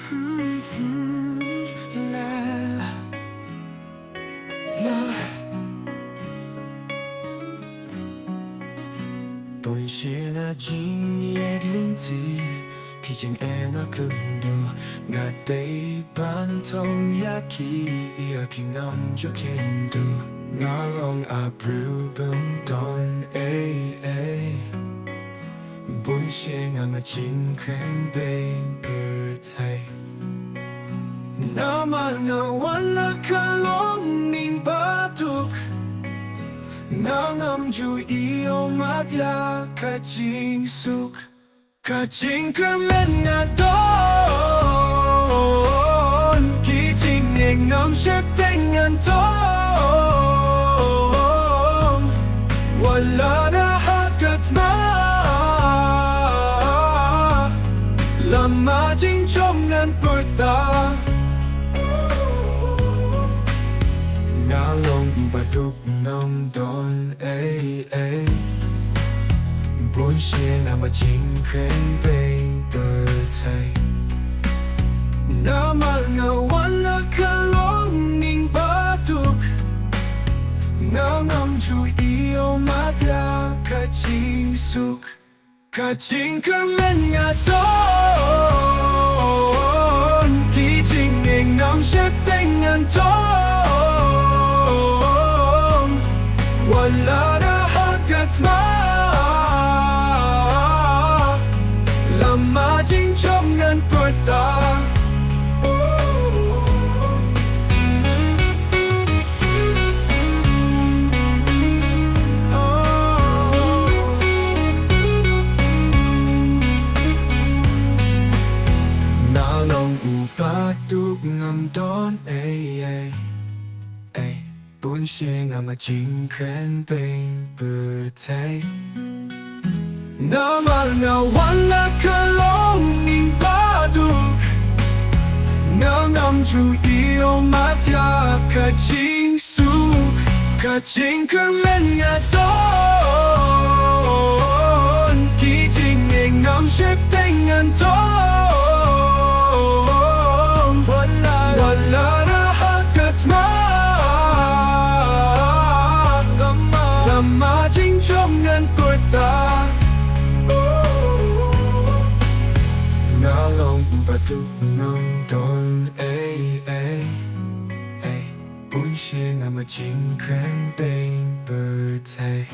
Tôi chia na chính yết linh thi khi chính e na kundu nga day ban tong ya ki ia ki ngam jo kendu nga long a bru bum don Bùi xe nga ma chính khen bay bờ thay na ma nga wan la ka long ning ba tuk na ngam ju iyo ma dia ka chính suk ka chính cơ men nga don ki chính nghe ngam shep tên ngan tong wala na hakat ma lama chính trong ngàn bờ ta na long ba tuk ngam don Bốn xe na ma chính khen bay bờ thay na ma nga wan na ka long ning ba tuk na ngam ju iyo ma dia ka chính suk ka chính cơ men nga don ki chính nghe ngam shep tên ngan tong wala na hakat ma lama chính trong ngàn bờ ta na long u ba tuk ngam don bốn xe nga ma chính khen bay bờ thay na ma nga wan na ka long ning ba tuk nga ngam ju iyo ma dia ka chính suk ka chính cơ men nga don ki chính nghe ngam shep tên ngan tong wala na hakat ma lama chính trong ngàn bờ ta na long ba tuk ngam don bốn xe nga ma chính khen bay bờ thay